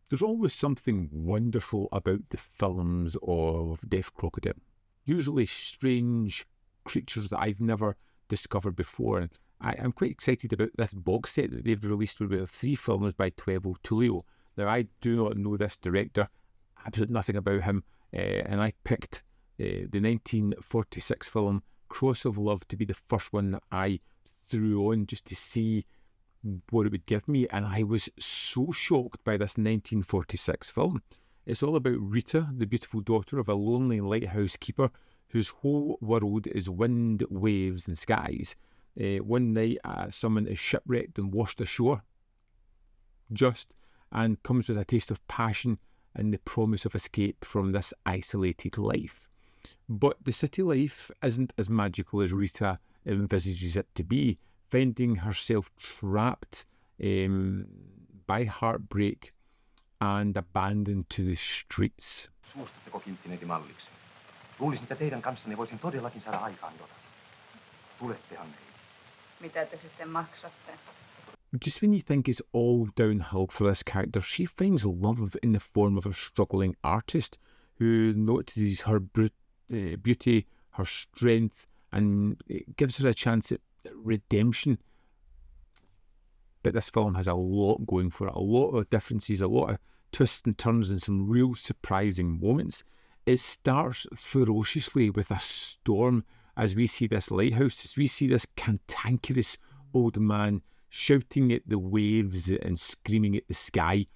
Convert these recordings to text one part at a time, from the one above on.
There's always something wonderful about the films of Deaf Crocodile. Usually strange creatures that I've never discovered before. And I'm quite excited about this box set that they've released with 3 films by Teuvo Tulio. Now, I do not know this director, absolutely nothing about him, and I picked the 1946 film Cross of Love to be the first one that I threw on just to see what it would give me, and I was so shocked by this 1946 film. It's all about Rita, the beautiful daughter of a lonely lighthouse keeper whose whole world is wind, waves and skies. One night someone is shipwrecked and washed ashore, and comes with a taste of passion and the promise of escape from this isolated life. But the city life isn't as magical as Rita envisages it to be, finding herself trapped by heartbreak and abandoned to the streets. Suostutteko kilttineiti malliksi? Luulisin, että teidän kanssanne voisin todellakin saada aikaan jotain. Tulettehan he. Mitä te sitten maksatte? Just when you think it's all downhill for this character, she finds love in the form of a struggling artist who notices her beauty, her strength, and it gives her a chance at redemption. But this film has a lot going for it, a lot of differences, a lot of twists and turns, and some real surprising moments. It starts ferociously with a storm as we see this lighthouse, as we see this cantankerous old man shouting at the waves and screaming at the sky.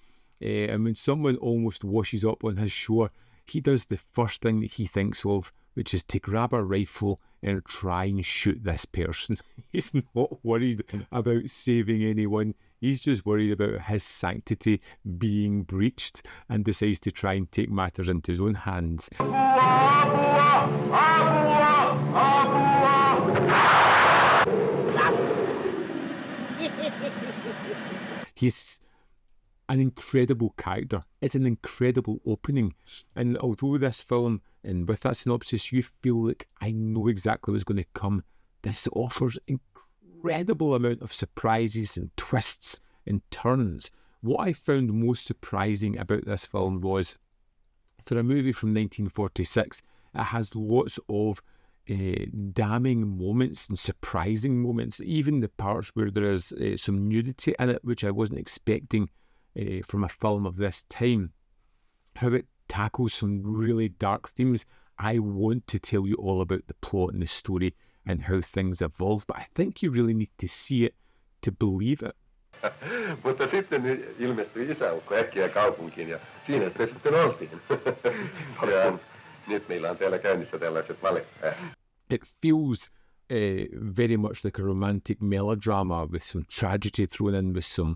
And when someone almost washes up on his shore, he does the first thing that he thinks of, which is to grab a rifle and try and shoot this person. He's not worried about saving anyone. He's just worried about his sanctity being breached, and decides to try and take matters into his own hands. He's an incredible character. It's an incredible opening. And although this film, and with that synopsis, you feel like I know exactly what's going to come, this offers incredible amount of surprises and twists and turns. What I found most surprising about this film was, for a movie from 1946, it has lots of damning moments and surprising moments, even the parts where there is some nudity in it, which I wasn't expecting from a film of this time. How it tackles some really dark themes. I want to tell you all about the plot and the story and how things evolve, but I think you really need to see it to believe it. Mutta sitten ilmestyi isäukko äkkiä kaupunkiin ja siinä me sitten oltiin. Ja nyt meillä on täällä käynnissä tällaiset valet. It feels very much like a romantic melodrama with some tragedy thrown in, with some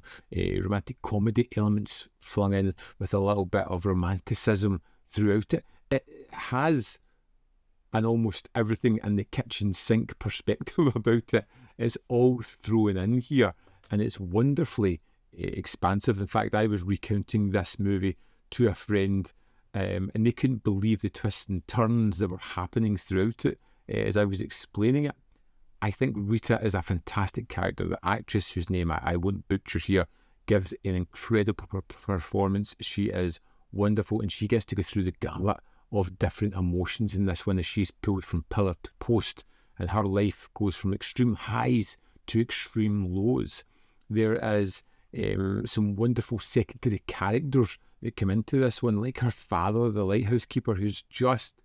romantic comedy elements flung in, with a little bit of romanticism throughout it. It has an almost everything in the kitchen sink perspective about it. It's all thrown in here, and it's wonderfully expansive. In fact, I was recounting this movie to a friend, and they couldn't believe the twists and turns that were happening throughout it as I was explaining it. I think Rita is a fantastic character. The actress, whose name I won't butcher here, gives an incredible performance. She is wonderful, and she gets to go through the gamut of different emotions in this one as she's pulled from pillar to post, and her life goes from extreme highs to extreme lows. There is some wonderful secondary characters that come into this one, like her father, the lighthouse keeper, who's just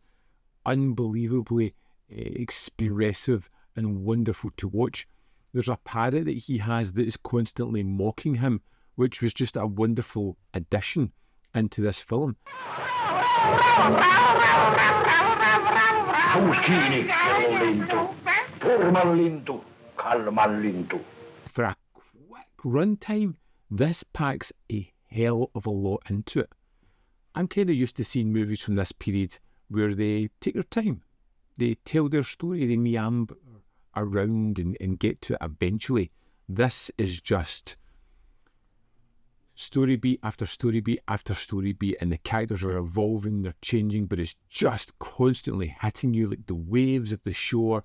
unbelievably expressive and wonderful to watch. There's a parrot that he has that is constantly mocking him, which was just a wonderful addition into this film. For a quick runtime, this packs a hell of a lot into it. I'm kind of used to seeing movies from this period where they take their time. They tell their story, they meander around and get to it eventually. This is just story beat after story beat after story beat, and the characters are evolving, they're changing, but it's just constantly hitting you like the waves of the shore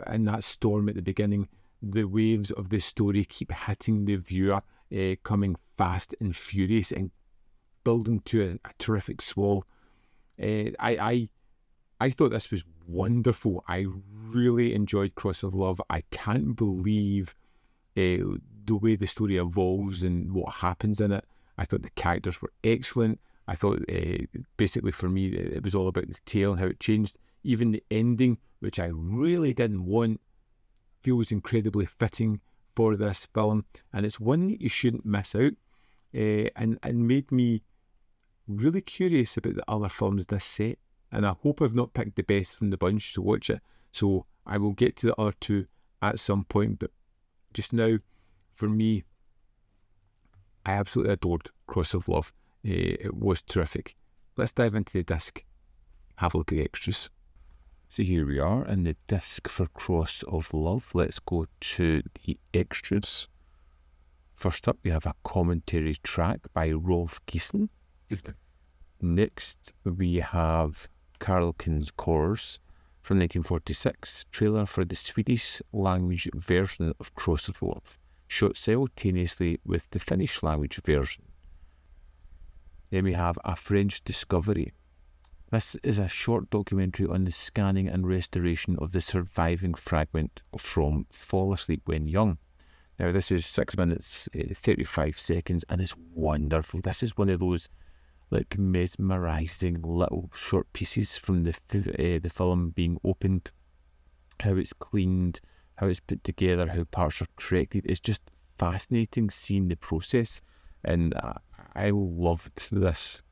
in that storm at the beginning. The waves of the story keep hitting the viewer, coming fast and furious, and building to a terrific swell. I thought this was wonderful. I really enjoyed Cross of Love. I can't believe the way the story evolves and what happens in it. I thought the characters were excellent. I thought basically for me it was all about the tale and how it changed. Even the ending, which I really didn't want, feels incredibly fitting for this film, and it's one that you shouldn't miss out, and made me really curious about the other films this set. And I hope I've not picked the best from the bunch to watch it, so I will get to the other two at some point, but just now, for me, I absolutely adored Cross of Love. It was terrific. Let's dive into the disc, have a look at the extras. So here we are in the disc for Cross of Love. Let's go to the extras. First up, we have a commentary track by Rolf Giesen. Next, we have Karlkin's Course from 1946, trailer for the Swedish language version of Cross of Love, shot simultaneously with the Finnish language version. Then we have A French Discovery. This is a short documentary on the scanning and restoration of the surviving fragment from Fall Asleep When Young. Now, this is 6 minutes, 35 seconds, and it's wonderful. This is one of those like mesmerising little short pieces from the film being opened, how it's cleaned, how it's put together, how parts are corrected. It's just fascinating seeing the process, and I loved this.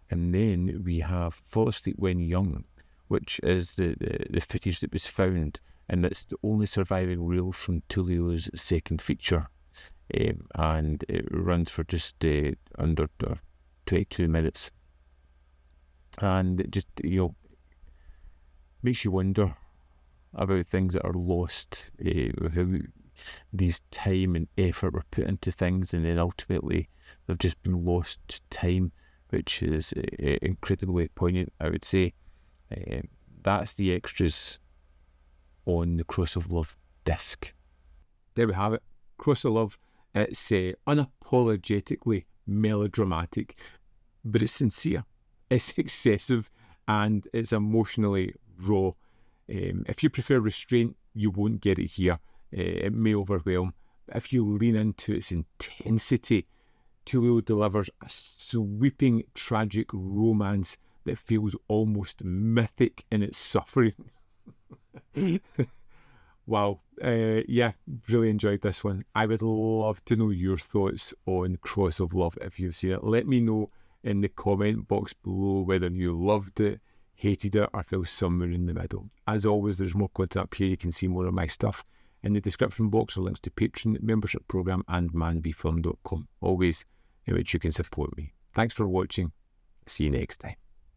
And then we have Fall Asleep When Young, which is the footage that was found, and it's the only surviving reel from Tulio's second feature, and it runs for just under 22 minutes, and it just, makes you wonder about things that are lost, how these time and effort were put into things, and then ultimately they've just been lost to time, which is incredibly poignant, I would say. That's the extras on the Cross of Love disc. There we have it. Cross of Love. It's unapologetically melodramatic, but it's sincere, it's excessive, and it's emotionally raw. If you prefer restraint, you won't get it here. It may overwhelm. If you lean into its intensity, Tulio delivers a sweeping, tragic romance that feels almost mythic in its suffering. Wow. Yeah, really enjoyed this one. I would love to know your thoughts on Cross of Love if you've seen it. Let me know in the comment box below whether you loved it, hated it, or fell somewhere in the middle. As always, there's more content up here. You can see more of my stuff. In the description box are links to Patreon, membership program, and manbefilm.com. Always in which you can support me. Thanks for watching. See you next time.